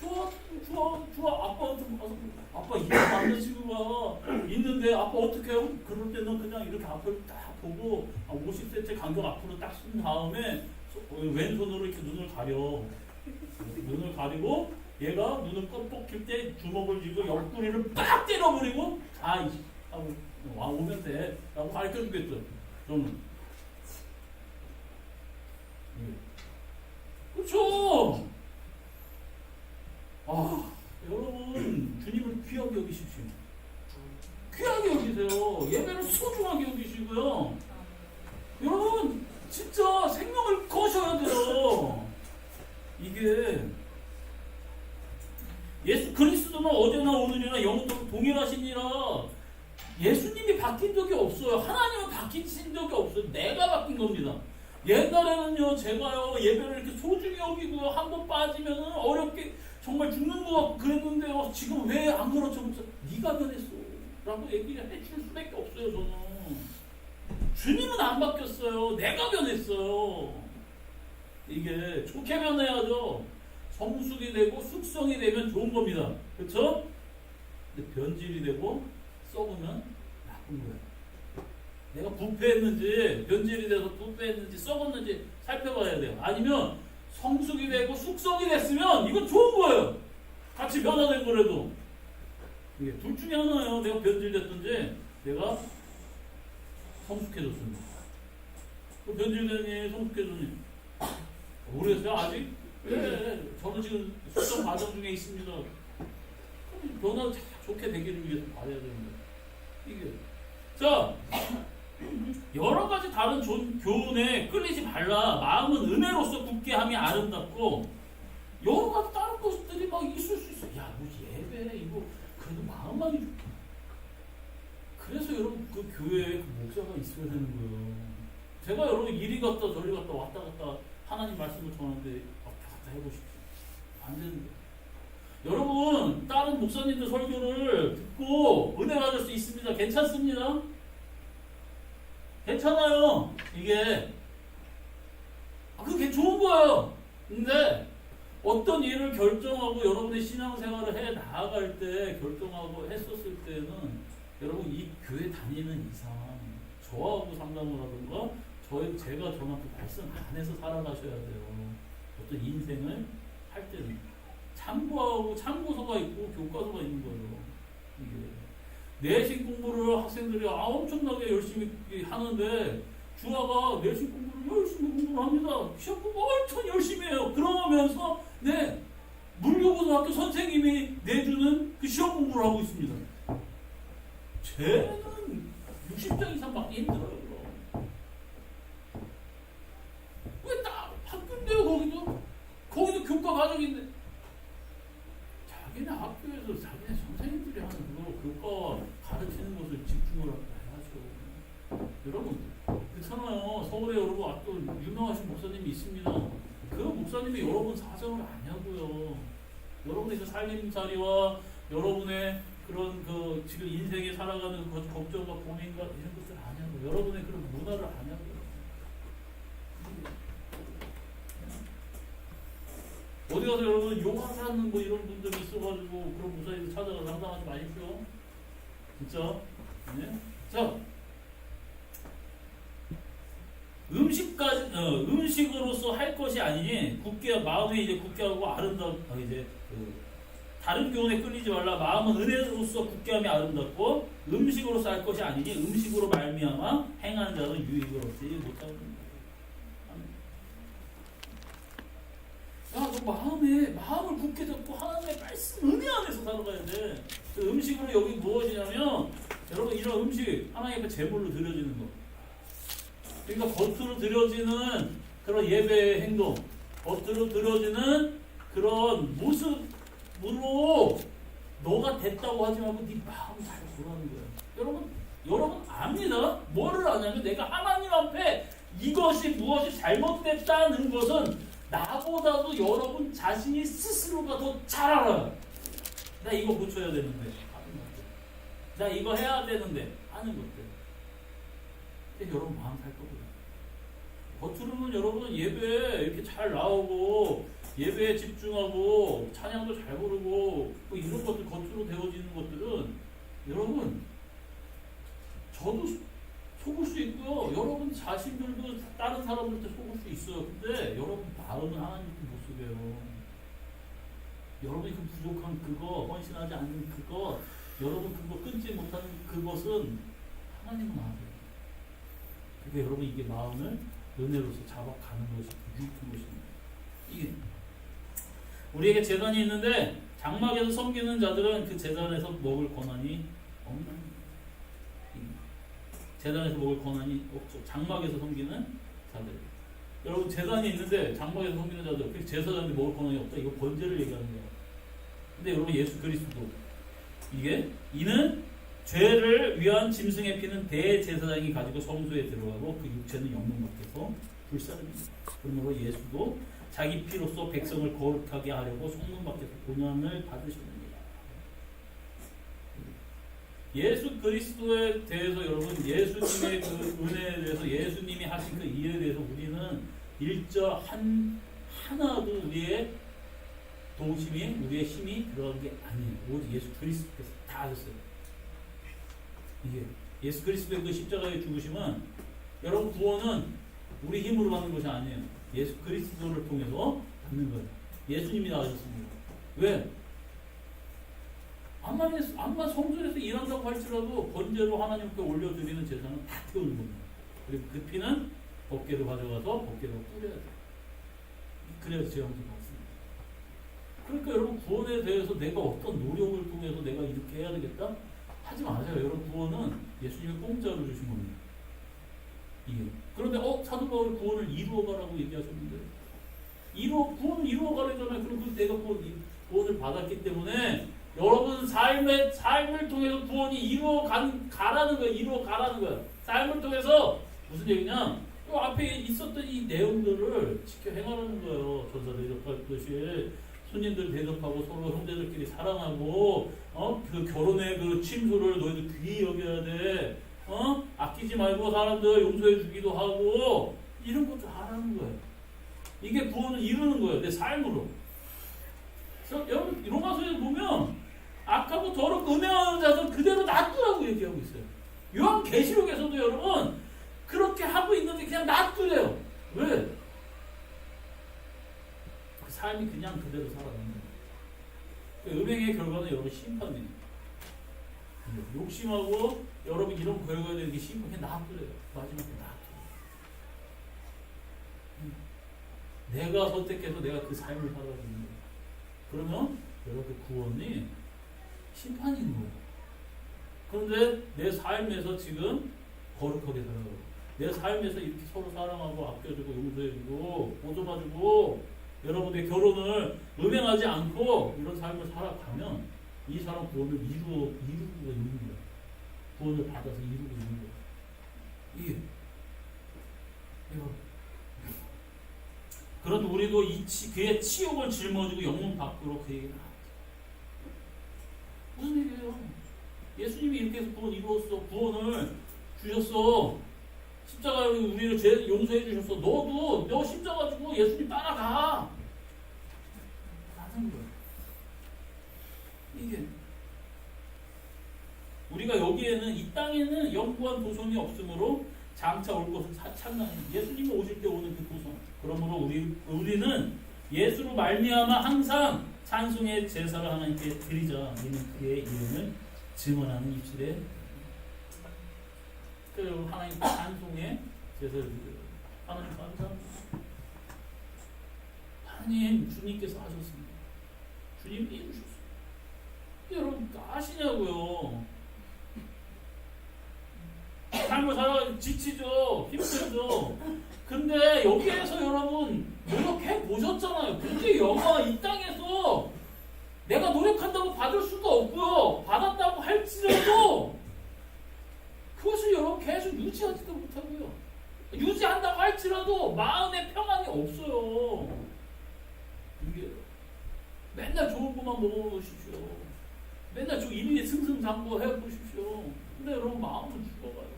좋아 아빠한테 가서 아빠 이 남자친구가 있는데 아빠 어떻게 해요? 그럴 때는 그냥 이렇게 앞을 딱 보고 50cm 간격 앞으로 딱 쓴 다음에 왼손으로 이렇게 눈을 가려. 눈을 가리고 얘가 눈을 껌뻑 킬 때 주먹을 쥐고 옆구리를 빡 때려버리고 하고 와 오면 돼 라고 가르쳐주겠죠. 저는 그렇죠. 여러분 주님을 귀하게 여기십시오. 귀하게 여기세요. 예배를 소중하게 여기시고요. 여러분 진짜 생명을 거셔야 돼요. 이게 예수 그리스도는 어제나 오늘이나 영원토록 동일하시니라. 예수님이 바뀐 적이 없어요. 하나님은 바뀌신 적이 없어요. 내가 바뀐 겁니다. 옛날에는요 제가요 예배를 이렇게 소중히 여기고요 한 번 빠지면 어렵게 정말 죽는 것 같고 그랬는데요 지금 왜 안 그렇죠? 네가 변했어 라고 얘기를 해줄 수밖에 없어요. 저는 주님은 안 바뀌었어요. 내가 변했어요. 이게 좋게 변해야죠. 성숙이 되고 숙성이 되면 좋은 겁니다. 그렇죠? 근데 변질이 되고 썩으면 나쁜 거예요. 내가 부패했는지 변질이 돼서 부패했는지 썩었는지 살펴봐야 돼요. 아니면 성숙이 되고 숙성이 됐으면 이건 좋은 거예요. 같이 변화된 거라도 이게 둘 중에 하나예요. 내가 변질됐든지 내가 성숙해졌습니다. 변질되니 성숙해졌니? 모르겠어요 아직? 네, 저는 지금 숙성 과정 중에 있습니다. 변화 좋게 되기를 위해서 봐야 됩니다. 이게 자 여러 가지 다른 교훈에 끌리지 말라. 마음은 은혜로서 굳게 함이 아름답고 여러 가지 다른 것들이 막 있을 수 있어. 야, 뭐 예배 이거 그래도 마음만이 좋다. 그래서 여러분 그 교회에 그 목사가 있어야 되는 거예요. 제가 여러분 이리 갔다 저리 갔다 왔다 갔다 하나님 말씀을 전하는데 왔다 갔다 해보십시오. 안 되는데. 여러분 다른 목사님들 설교를 듣고 은혜 받을 수 있습니다. 괜찮습니다. 괜찮아요. 이게 그게 좋은 거예요. 근데 어떤 일을 결정하고 여러분의 신앙생활을 해 나아갈 때 결정하고 했었을 때는 여러분 이 교회 다니는 이상 저하고 상담을 하든가 제가 저한테 말씀 안에서 살아가셔야 돼요. 어떤 인생을 할 때는 참고하고 참고서가 있고 교과서가 있는 거예요. 이게 내신 공부를 학생들이 엄청나게 열심히 하는데 주아가 내신 공부를 열심히 공부를 합니다. 시험 공부 엄청 열심히 해요. 그러면서 물교고등학교 선생님이 내주는 그 시험 공부를 하고 있습니다. 쟤는 60점 이상 받기 힘들어요. 왜 딱 학교인데요 거기도 교과 과정인데 자기네 학교에서 자기네 선생님들이 하는 그거 교과 가르치는 것을 집중을 해야죠. 여러분 그렇잖아요. 서울에 여러분 학교 유명하신 목사님이 있습니다. 그 목사님이 여러분 사정을 아냐고요. 여러분의 그 살림살이와 여러분의 그런 그 지금 인생에 살아가는 그 걱정과 고민과 이런 것들 아냐고. 여러분의 그런 문화를 아냐고요. 어디 가서 여러분 욕하는 뭐 이런 분들이 있어가지고 그런 목사님들 찾아가 상담하지 마십시오. 진짜. 네? 자, 음식으로서 할 것이 아니니 굳게 마음에 이제 굳게 하고 이제 다른 교훈에 끌리지 말라. 마음은 은혜로서 굳게함이 아름답고 음식으로서 할 것이 아니니 음식으로 말미암아 행하는 자는 유익을 얻지 못하는. 야, 너 마음을 굳게 잡고 하나님의 말씀 은혜 안에서 살아가야 돼. 그 음식으로 여기 무엇이냐면 여러분 이런 음식 하나님 앞에 제물로 드려지는 거. 그러니까 겉으로 드려지는 그런 예배 행동, 겉으로 드려지는 그런 모습으로 너가 됐다고 하지 말고 네 마음 잘 보라는 거예요. 여러분 압니다. 뭐를 아냐면 내가 하나님 앞에 이것이 무엇이 잘못됐다는 것은 나보다도 여러분 자신이 스스로가 더 잘 알아요. 나 이거 고쳐야 되는데 하는 것들, 나 이거 해야 되는데 하는 것들. 근데 여러분 마음 살 거거든요. 겉으로는 여러분 예배 이렇게 잘 나오고 예배에 집중하고 찬양도 잘 부르고 뭐 이런 것들 겉으로 되어지는 것들은 여러분 저도 속을 수 있고요. 여러분 자신들도 다른 사람들한테 속을 수 있어요. 근데 여러분 마음은 하나님 못 속여요. 여러분이 그 부족한 그거, 헌신하지 않는 그거, 여러분 그거 끊지 못하는 그것은 하나님은 아세요. 그러니까 여러분 이게 마음을 은혜로서 잡아가는 것이 유익한 것입니다. 이게 우리에게 제단이 있는데 장막에서 섬기는 자들은 그 제단에서 먹을 권한이 없는 거예요. 제단에서 먹을 권한이 없죠. 장막에서 섬기는 자들. 여러분 제단이 있는데 장막에서 섬기는 자들, 그 제사장이 먹을 권한이 없다. 이거 번제를 얘기하는 거예요. 근데 여러분 예수 그리스도 이는 죄를 위한 짐승의 피는 대제사장이 가지고 성소에 들어가고 그 육체는 영문 밖에서 불사릅니다. 그러므로 예수도 자기 피로써 백성을 거룩하게 하려고 성문 밖에서 고난을 받으셨느니라. 예수 그리스도에 대해서 여러분 예수님의 그 은혜에 대해서 예수님이 하신 그 일에 대해서 우리는 일저 하나도 우리의 동심이 우리의 힘이 들어간 게 아니에요. 오직 예수 그리스도께서 다 하셨어요. 이게 예수 그리스도의 그 십자가의 죽으심은 여러분 구원은 우리 힘으로 받는 것이 아니에요. 예수 그리스도를 통해서 받는 거예요. 예수님이 나가셨습니다. 왜? 암만 성전에서 일한다고 할지라도 번제로 하나님께 올려드리는 제사는 다 태우는 겁니다. 그리고 그 피는 법궤로 가져가서 법궤로 뿌려야 돼요. 그래야 제형도 받습니다. 그러니까 여러분 구원에 대해서 내가 어떤 노력을 통해서 내가 이렇게 해야 되겠다? 하지 마세요. 여러분 구원은 예수님이 공짜로 주신 겁니다. 이게. 그런데 사도 바울이 구원을 이루어가라고 얘기하셨는데 구원을 이루어가려잖아요. 그럼 내가 구원을 받았기 때문에 여러분 삶을 통해서 구원이 이루어가라는 거예요. 삶을 통해서 무슨 얘기냐? 그 앞에 있었던 이 내용들을 지켜 행하라는 거예요. 전사 대접하듯이 손님들 대접하고 서로 형제들끼리 사랑하고 그 결혼의 그 침소를 너희들 귀히 여겨야 돼. 아끼지 말고 사람들 용서해 주기도 하고 이런 것도 하라는 거예요. 이게 구원을 이루는 거예요. 내 삶으로. 그래서 여러분 로마서에 보면 악하고 더럽고 음행하는 자들 그대로 놔두라고 얘기하고 있어요. 요한계시록에서도 여러분 그렇게 하고 있는데 그냥 놔두래요. 왜? 그 삶이 그냥 그대로 살아가는 거예요. 그 음행의 결과는 여러분 심판이에요. 욕심하고 여러분 이런 결과가 되는 게 심판 그냥 놔두래요. 마지막에 놔두래요. 내가 선택해서 내가 그 삶을 살아가는 거예요. 그러면 여러분 그 구원이 심판인 거예요. 그런데 내 삶에서 지금 거룩하게 살아가고 내 삶에서 이렇게 서로 사랑하고 아껴주고 용서해주고 보조봐주고 여러분의 결혼을 음행하지 않고 이런 삶을 살아가면 이 사람 구원을 이루고 있는 거예요. 구원을 받아서 이루고 있는 거예요. 이거 그런 우리도 그의 치욕을 짊어지고 영문 밖으로 그 얘기를 하죠. 무슨 얘기예요? 예수님이 이렇게 해서 구원 이루었어. 구원을 주셨어. 십자가로 우리를 죄 용서해 주셨어. 너도 너 십자가 가지고 예수님 따라가. 라는 거예요. 이게 우리가 여기에는 이 땅에는 영구한 도성이 없으므로 장차 올 것을 찾나니 예수님이 오실 때 오는 그 도성. 그러므로 우리는 예수로 말미암아 항상 찬송의 제사를 하나님께 드리자. 이는 그의 이름을 증언하는 입술에 그 하나님 찬송의 제사를 드려요. 하나님 감사합니다. 하나님 주님께서 하셨습니다. 주님이 이루셨어요. 여러분 아시냐고요. 삶을 살아 지치죠. 힘들죠. 근데 여기에서 여러분 노력해 보셨잖아요. 근데 영화 이 땅에서 내가 노력한다고 받을 수도 없고요. 받았다고 할지라도 그것을 여러분 계속 유지하지도 못하고요. 유지한다고 할지라도 마음의 평안이 없어요. 이게 맨날 좋은 것만 먹어보십시오. 맨날 일일이 승승장구 해보십시오. 근데 여러분 마음은 죽어가요.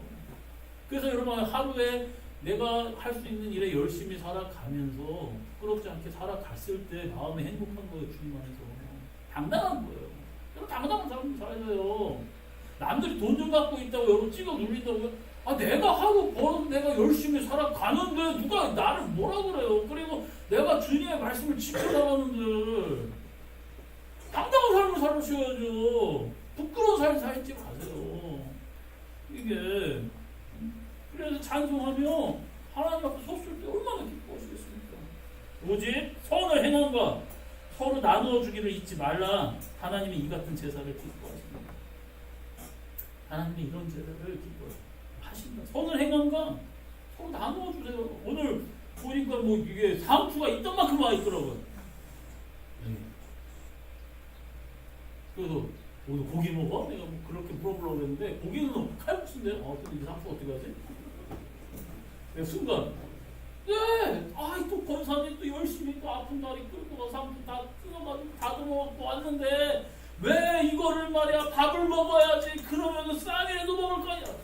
그래서 여러분 하루에 내가 할 수 있는 일에 열심히 살아가면서 부끄럽지 않게 살아갔을 때 마음이 행복한 거예요. 주님 안에서. 당당한 거예요. 여러분 당당한 삶을 살아야 돼요. 남들이 돈 좀 갖고 있다고 여러분 찍어 눌린다고요? 아 내가 하루 벌어서 내가 열심히 살아가는데 누가 나를 뭐라 그래요. 그리고 내가 주님의 말씀을 지켜나가는데 당당한 삶을 살으셔야죠. 부끄러운 삶 살지 마세요. 이게 그래서 찬송하며 하나님 앞에 섰을 때 얼마나 기뻐하시겠습니까? 오직 선을 행함과 서로 나누어 주기를 잊지 말라. 하나님이 이 같은 제사를 기뻐하십니다. 하나님이 이런 제사를 기뻐하신다. 선을 행함과 서로 나누어 주세요. 오늘 보니까 뭐 이게 상추가 있던 만큼 와 있더라고요. 그래서 오늘 고기 먹어? 내가 뭐 그렇게 물어보려고 했는데 고기는 칼국수인데 근데 이 상추 어떻게 하지? 내가 순간 또 권사님 또 열심히 또 아픈 다리 끌고 가서 상추 다 뜯어가지고 다듬어갖고 왔는데 왜 이거를 말이야 밥을 먹어야지 그러면은 쌀이라도 먹을 거 아니야.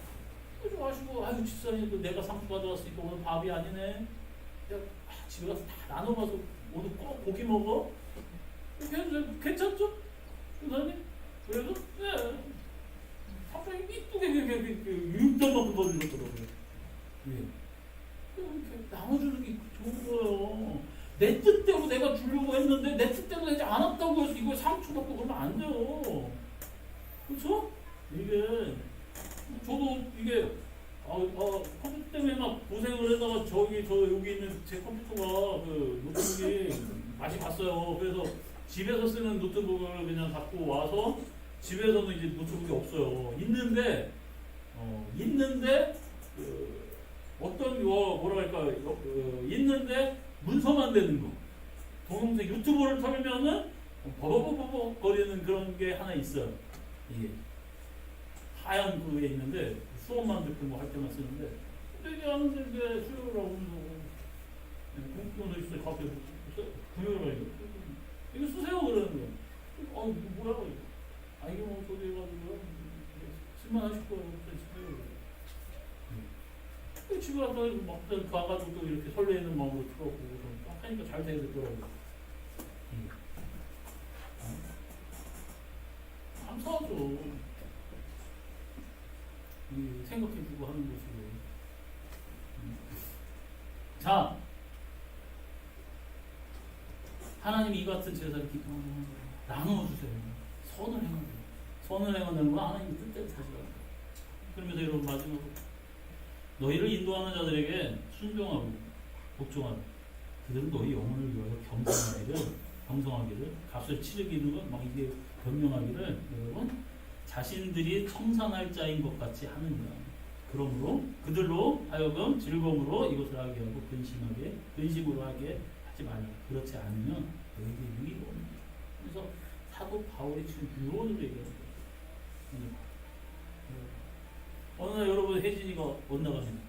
그러지 마시고 아유 집사님도 내가 상추 가져왔으니까 오늘 밥이 아니네. 내가 집에 가서 다 나눠가서 오늘 꼭 고기 먹어. 이렇게 해도 괜찮죠? 권사님? 그래도 갑자기 이쁘게 육전만큼 버리더라고요. 이렇게 나눠주는 게 좋은 거예요. 내 뜻대로 내가 주려고 했는데 내 뜻대로 되지 않았다고 해서 이거 상처 받고 그러면 안 돼요. 그렇죠? 이게 저도 이게 컴퓨터 때문에 막 고생을 해다가 저 여기 있는 제 컴퓨터가 그 노트북이 맛이 갔어요. 그래서 집에서 쓰는 노트북을 그냥 갖고 와서 집에서는 이제 노트북이 없어요. 있는데 어떤 뭐랄까 있는데 문서만 되는 거. 동영상 유튜브를 털면은 버벅버벅 거리는 그런 게 하나 있어요. 이게 하얀 그게 있는데 수업만 듣고 뭐 할 때만 쓰는데 이게 하는데 이게 수요일 하고 공부도 있어요. 갑자기 금요일 이거 쓰세요 그러는 거예요. 이거 뭐야 이거? 이게 뭐 소리 해가지고요. 쓸만하실 거예요. 집에 갔다 막 가가지고 또 이렇게 설레이는 마음으로 틀어보고 딱 하니까 잘 되더라고요. 감사하죠. 생각해주고 하는 것이고. 자, 하나님이 이 같은 제사를 기뻐하는 거예요. 나누어주세요. 선을 행하세요. 선을 행한다는 건 하나님의 뜻대로 사시라는 거예요. 그러면서 여러분 마지막으로 너희를 인도하는 자들에게 순종하고 복종하라. 그들은 너희 영혼을 위하여 경성하기를 값을 치르기는 건 막 이게 변명하기를 여러분 자신들이 청산할 자인 것 같이 하느니라. 그러므로 그들로 하여금 즐거움으로 이것을 하게 하고 근심으로 하게 하지 말라. 그렇지 않으면 너희에게 유익이 없느니라. 그래서 사도 바울이 지금 유언으로 얘기하는 거예요. 어느 날 여러분 혜진이가 엇나갑니다.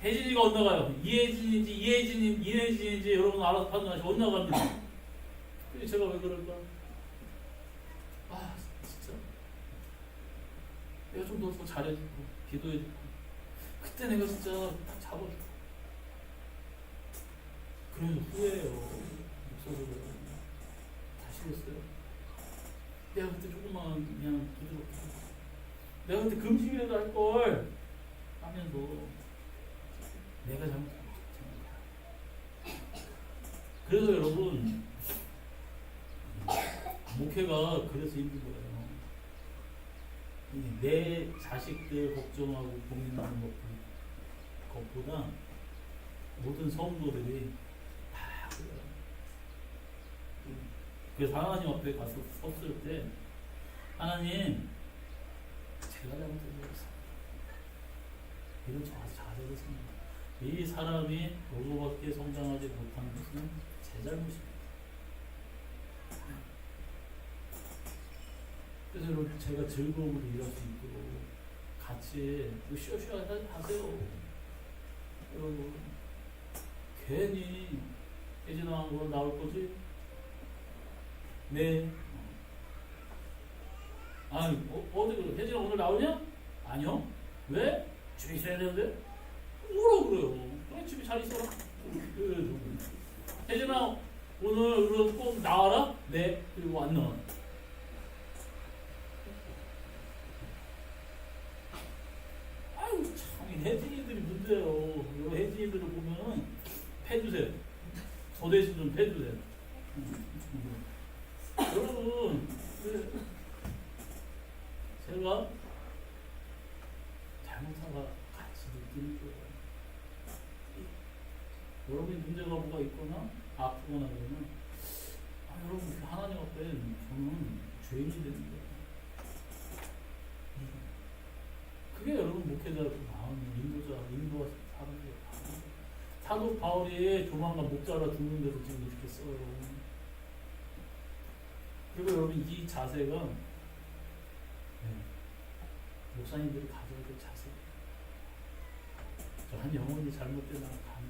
혜진이가 엇나가요. 이혜진인지 여러분 알아서 판단하시고 엇나갑니다. 근데 제가 왜 그럴까? 아 진짜 내가 좀 더 잘해주고 기도해주고 그때 내가 진짜 다 잡아주고 그래도 후회해요. 목소리를 다시 했어요. 내가 그때 조금만 그냥 부드럽게 내가 그때 금식이라도 할걸 하면서 내가 잘못한 거야. 그래서 여러분 목회가 그래서 힘든 거예요. 내 자식들 걱정하고 고민하는 것보다 모든 성도들이 다 그래요. 그래서 하나님 앞에 가서 섰을 때 하나님 제가 잘못했어요. 이런 자세였습니다. 이 사람이 너로밖에 성장하지 못한 것은 제 잘못입니다. 그래서 여러분 제가 즐거움으로 일할 수 있도록 같이 쉬어쉬어 하세요. 여러분 괜히 혜진아 오늘 나올 거지? 네. 아니 어디 그래? 혜진아 오늘 나오냐? 아니요. 왜? 집에 있어야 되는데? 뭐라 그래요? 그래 집에 잘 있어라. 혜진아 오늘 그럼 꼭 나와라? 네. 그리고 안 나와. 아유 참 혜진이들이 문제예요. 여러 혜진이들을 보면은 패주세요. 저 대신 좀 패주세요. 여러분 제가 잘못하다 같이 느끼는 거예요. 여러분이 문제가 뭐가 있거나 아프거나 그러면 여러분 하나님 앞에 저는 죄인이 되는 거예요. 그게 여러분 목회자의 마음, 인도가 사는 거예요. 사도 바울이 조만간 목자라 죽는 데서 지금 이렇게 써요. 그리고 여러분 이 자세가 목사님들이 가져야 될 자세. 한 영혼이 잘못되면 가는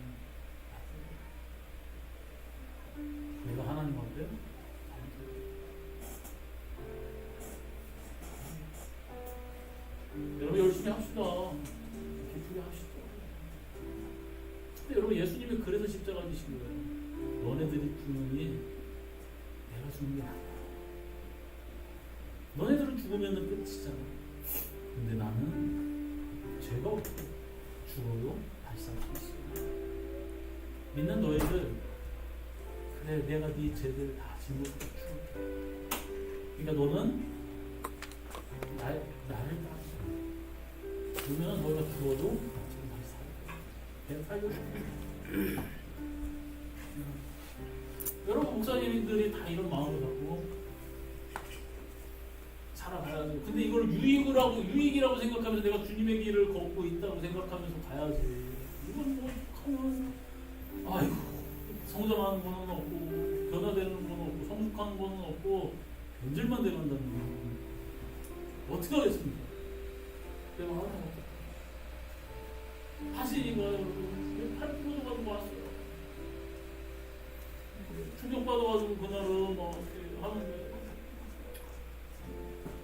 내가 하나님 앞에 여러분 열심히 합시다. 기쁘게 합시다. 근데 여러분 예수님이 그래서 십자가 지신 거예요. 너네들이 죽으니 내가 죽는 게 아니야. 너네들은 죽으면 끝이잖아. 근데 나는 죄가 없고 죽어도 다시 살 수 있어. 믿는 너희들 그래 내가 네 죄들 다 짊어지고 죽을게. 그러니까 너는 나를 따라 그러면 너희가 죽어도 지금 다시 살게. 내가 살려줄게. 여러분 목사님들이 다 이런 마음을 갖고 살아가야죠. 근데 이걸 유익이라고 생각하면서 내가 주님의 길을 걷고 있다고 생각하면서 가야지. 이건 뭐 하면 아이고 성장하는 거는 없고 변화되는 거는 없고 성숙하는 거는 없고 변질만 돼간다는 거 어떻게 하겠습니까? 내가 하는 거 하시니까 여러분 8% 가지고 왔어요. 충격받아가지고 그날은 막 이렇게 하는데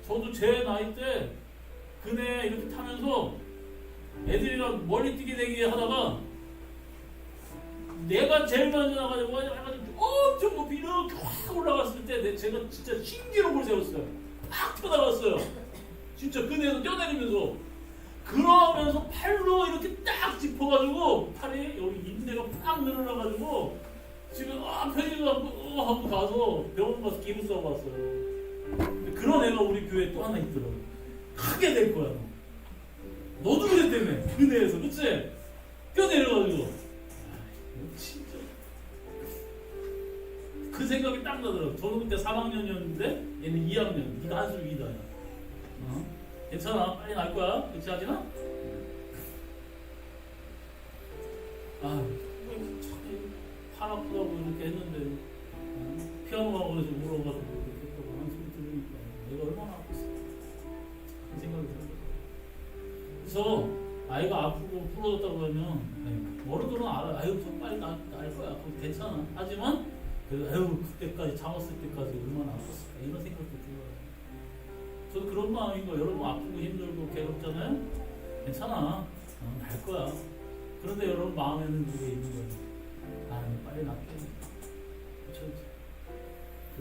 저도 제 나이 때 그네 이렇게 타면서 애들이랑 멀리 뛰게 되게 하다가 내가 제일 먼저 나가지고 엄청 높이 이렇게 확 올라갔을 때 제가 진짜 신기록을 세웠어요. 팍 튀어나갔어요. 진짜 그네에서 뛰어내리면서 그러면서 팔로 이렇게 딱 짚어가지고 팔이 여기 인대가 팍 늘어나가지고 지금 편의점 하고 가서 병원 가서 기부 싸고 왔어요. 그런 애가 우리 교회에 또 하나 있더라고. 크게 될 거야. 너도 그랬다며. 그네에서 그치? 뛰어내려가지고 진짜 그 생각이 딱 나더라고. 저는 그때 3학년이었는데 얘는 2학년. 네가 한술 위다. 괜찮아. 빨리 날 거야. 그렇지 하지나? 팔 아프다고 이렇게 했는데 피아노가 그래서 울어가지고 이렇게 했다고 한 소리 들으니까 내가 얼마나 아팠어. 그 생각이 들어요. 그래서 아이가 아프고 부러졌다고 하면 어른들은 알아. 아유 좀 빨리 날 거야. 그럼 괜찮아. 하지만 아유 그때까지 참았을 때까지 얼마나 아팠을까 이런 생각도 들어요. 저도 그런 마음인 거예요. 여러분 아프고 힘들고 괴롭잖아요. 괜찮아. 날 거야. 그런데 여러분 마음에는 그게 있는 거예요. 아 빨리 낫게. 그렇죠.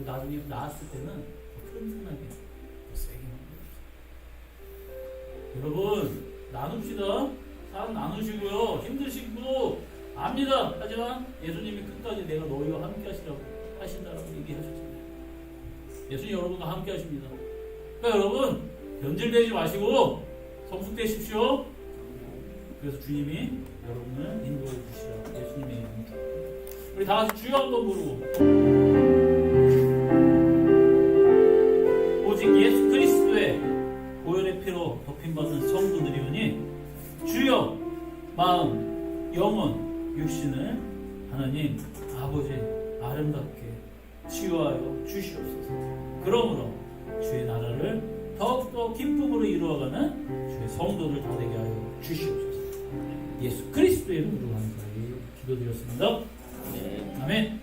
나중에 나았을 때는 더 튼튼하게 더 세게 여러분 나눕시다. 사랑 나누시고요. 힘드시고 압니다. 하지만 예수님이 끝까지 내가 너희와 함께 하신다라고 얘기하셨잖아요. 예수님 여러분과 함께 하십니다. 그러니까 여러분 변질되지 마시고 성숙되십시오. 그래서 주님이 여러분을 인도해 주시라. 예수님의 이름으로. 우리 다 같이 주여 한번 부르고. 오직 예수 그리스도의 보혈의 피로 덮임받는 성도들이오니 주여 마음, 영혼, 육신을 하나님 아버지 아름답게 치유하여 주시옵소서. 그러므로 주의 나라를 더욱더 기쁨으로 이루어가는 주의 성도들 다 되게 하여 주시옵소서. 예수 그리스도의 이름으로 감사히 기도드렸습니다. 아멘.